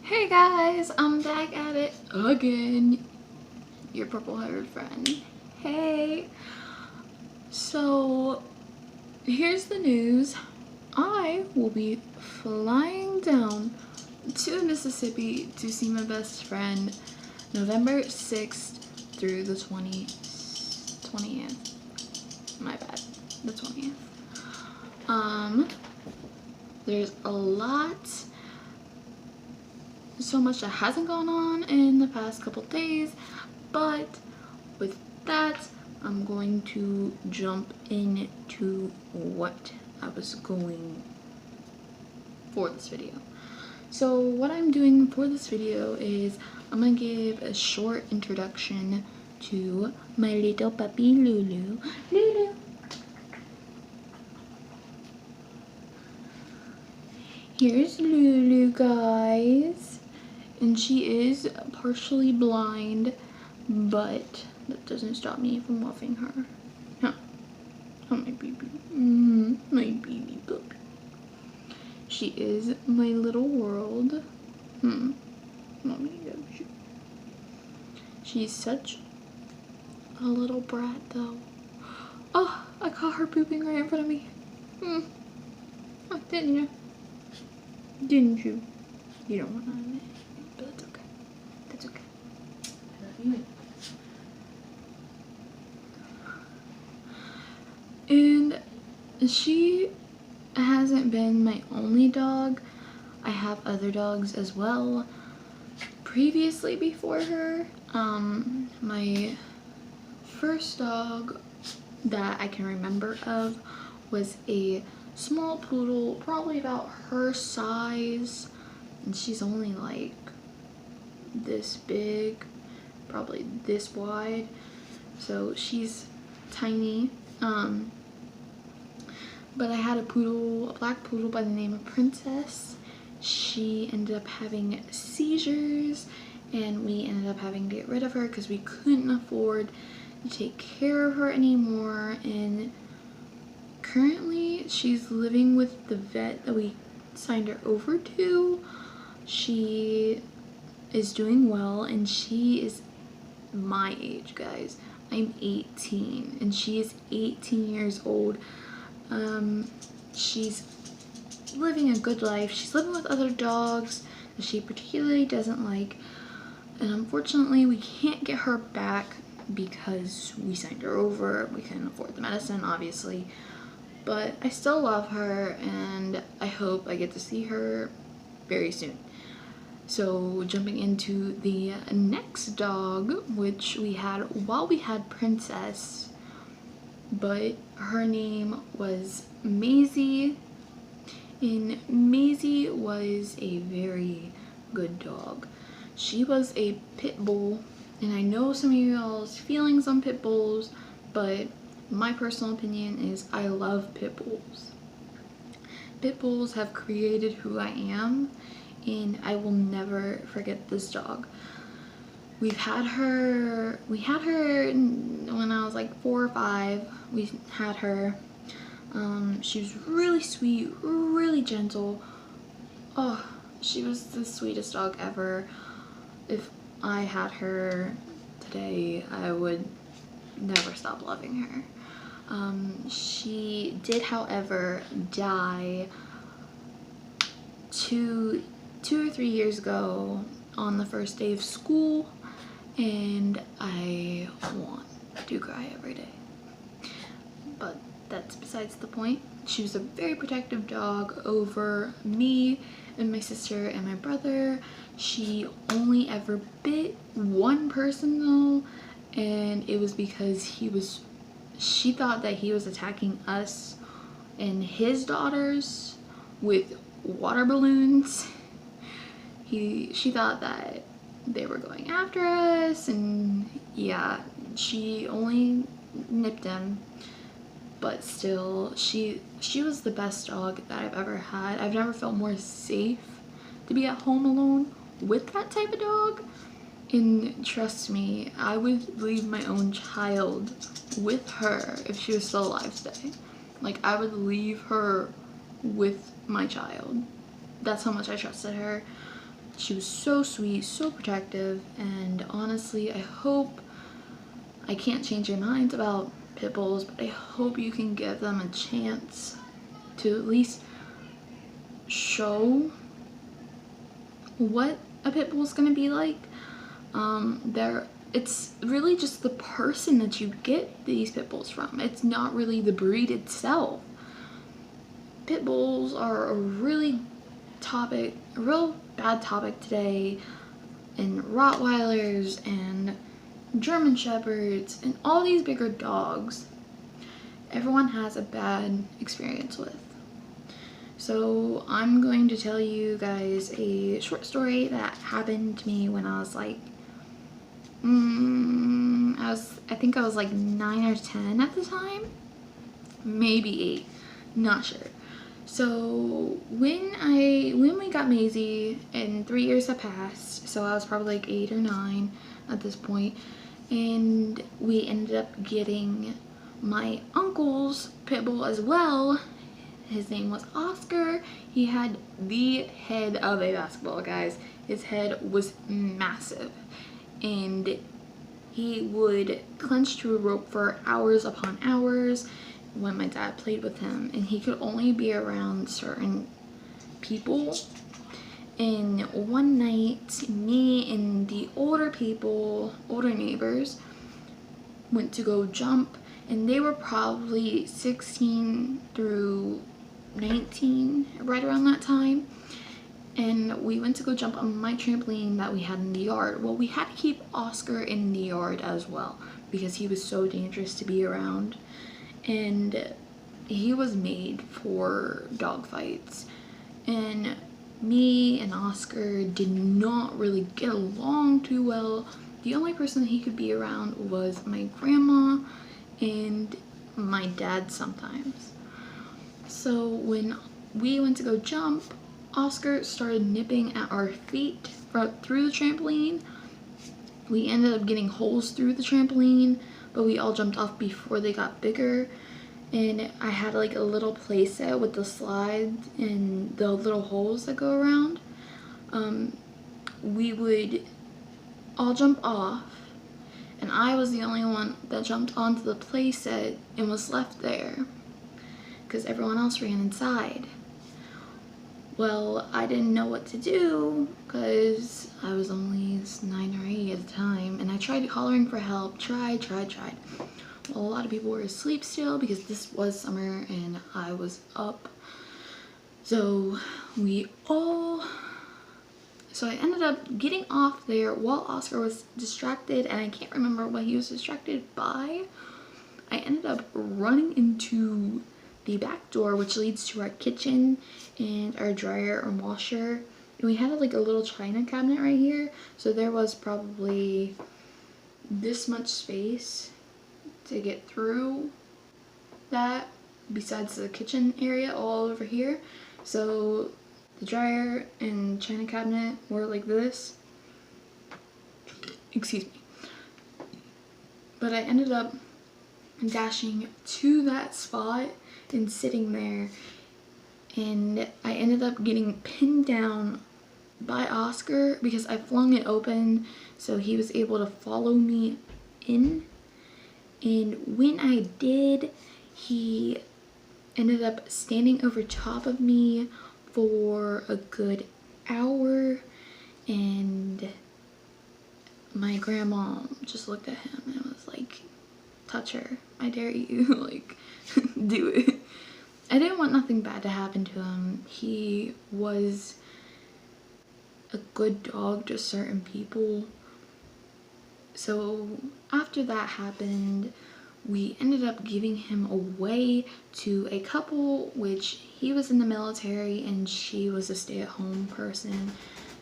Hey guys, I'm back at it again. Your purple-haired friend. Hey. So, here's the news. I will be flying down to Mississippi to see my best friend November 6th through the 20th. My bad. The 20th. There's so much that hasn't gone on in the past couple days, but with that, I'm going to jump into what I was going for this video. So what I'm doing for this video is I'm gonna give a short introduction to my little puppy Lulu. Lulu. Here's Lulu, guys. And she is partially blind, but that doesn't stop me from loving her. Huh. Oh, my baby. My baby puppy. She is my little world. Mommy loves you. She's such a little brat, though. Oh, I caught her pooping right in front of me. Oh, didn't you? Didn't you? You don't want to admit it, but that's okay. That's okay. I love you. And she hasn't been my only dog. I have other dogs as well. Previously before her, my first dog that I can remember of was a small poodle, probably about her size, and she's only like this big, probably this wide, so she's tiny. But I had a black poodle by the name of Princess. She ended up having seizures, and we ended up having to get rid of her because we couldn't afford to take care of her anymore. And currently she's living with the vet that we signed her over to. She is doing well, and she is my age, guys. I'm 18 and she is 18 years old. She's living a good life. She's living with other dogs that she particularly doesn't like, and unfortunately we can't get her back because we signed her over. We couldn't afford the medicine, obviously, but I still love her, and I hope I get to see her very soon. So jumping into the next dog, which we had while we had Princess, but her name was Maisie, and Maisie was a very good dog. She was a pit bull, and I know some of y'all's feelings on pit bulls, but my personal opinion is I love pit bulls. Pit bulls have created who I am, and I will never forget this dog. We had her when I was like 4 or 5. We had her. She was really sweet, really gentle. Oh, she was the sweetest dog ever. If I had her today, I would never stop loving her. She did, however, die two or 3 years ago on the first day of school, and I want to cry every day. But that's besides the point. She was a very protective dog over me and my sister and my brother. She only ever bit one person though, and it was because she thought that he was attacking us and his daughters with water balloons. She thought that they were going after us, and yeah, she only nipped him, but still, she was the best dog that I've ever had. I've never felt more safe to be at home alone with that type of dog, and trust me, I would leave my own child with her if she was still alive today. Like, I would leave her with my child. That's how much I trusted her. She was so sweet, so protective, and honestly, I can't change your minds about pit bulls, but I hope you can give them a chance to at least show what a pit bull is going to be like. It's really just the person that you get these pit bulls from. It's not really the breed itself. Pit bulls are a real bad topic today, and Rottweilers and German Shepherds and all these bigger dogs, everyone has a bad experience with. So I'm going to tell you guys a short story that happened to me when I was like, I think I was like 9 or 10 at the time, maybe 8, not sure. So when we got Maisie and 3 years have passed, so I was probably like 8 or 9 at this point, and we ended up getting my uncle's pit bull as well. His name was Oscar. He had the head of a basketball, guys. His head was massive, and he would clench to a rope for hours upon hours when my dad played with him, and he could only be around certain people. And one night, me and the older neighbors, went to go jump, and they were probably 16 through 19, right around that time. And we went to go jump on my trampoline that we had in the yard. Well, we had to keep Oscar in the yard as well because he was so dangerous to be around. And he was made for dog fights. And me and Oscar did not really get along too well. The only person that he could be around was my grandma and my dad sometimes. So when we went to go jump, Oscar started nipping at our feet through the trampoline. We ended up getting holes through the trampoline, but we all jumped off before they got bigger. And I had like a little play set with the slides and the little holes that go around. We would all jump off, and I was the only one that jumped onto the play set and was left there because everyone else ran inside. Well, I didn't know what to do because I was only 9 or 8 at the time, and I tried hollering for help, tried. Well, a lot of people were asleep still because this was summer and I was up. So I ended up getting off there while Oscar was distracted, and I can't remember what he was distracted by. I ended up running into the back door, which leads to our kitchen and our dryer and washer. And we had like a little china cabinet right here, so there was probably this much space to get through that, besides the kitchen area all over here. So the dryer and china cabinet were like this. Excuse me. But I ended up dashing to that spot and sitting there, and I ended up getting pinned down by Oscar because I flung it open so he was able to follow me in. And when I did, he ended up standing over top of me for a good hour, and my grandma just looked at him and was like, touch her, I dare you, like, do it. I didn't want nothing bad to happen to him. He was a good dog to certain people. So after that happened, we ended up giving him away to a couple, which he was in the military and she was a stay-at-home person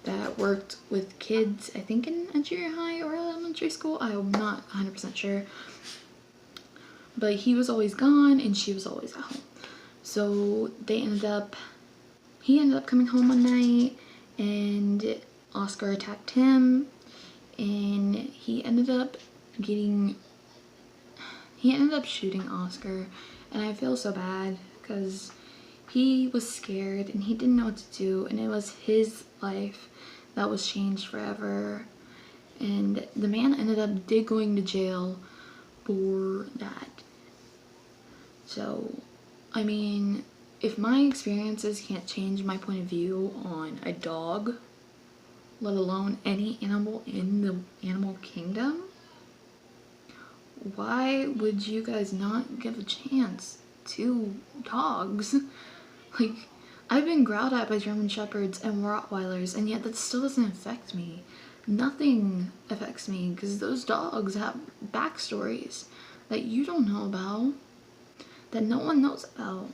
that worked with kids, I think in a junior high or elementary school. I'm not 100% sure. But he was always gone and she was always at home. So he ended up coming home one night and Oscar attacked him, and he ended up shooting Oscar, and I feel so bad because he was scared and he didn't know what to do, and it was his life that was changed forever. And the man ended up going to jail for that. So, I mean, if my experiences can't change my point of view on a dog, let alone any animal in the animal kingdom, why would you guys not give a chance to dogs? Like, I've been growled at by German Shepherds and Rottweilers, and yet that still doesn't affect me. Nothing affects me because those dogs have backstories that you don't know about, that no one knows about.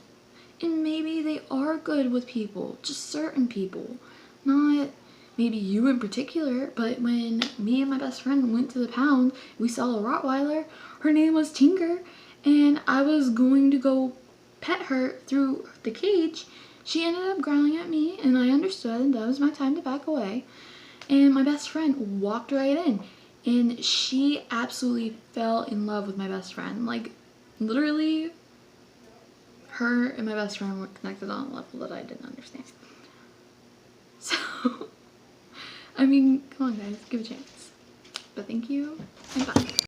And maybe they are good with people, just certain people. Not maybe you in particular, but when me and my best friend went to the pound, we saw a Rottweiler. Her name was Tinker, and I was going to go pet her through the cage. She ended up growling at me, and I understood that was my time to back away. And my best friend walked right in, and she absolutely fell in love with my best friend. Like, literally, her and my best friend were connected on a level that I didn't understand. So, I mean, come on guys, give a chance. But thank you, and bye.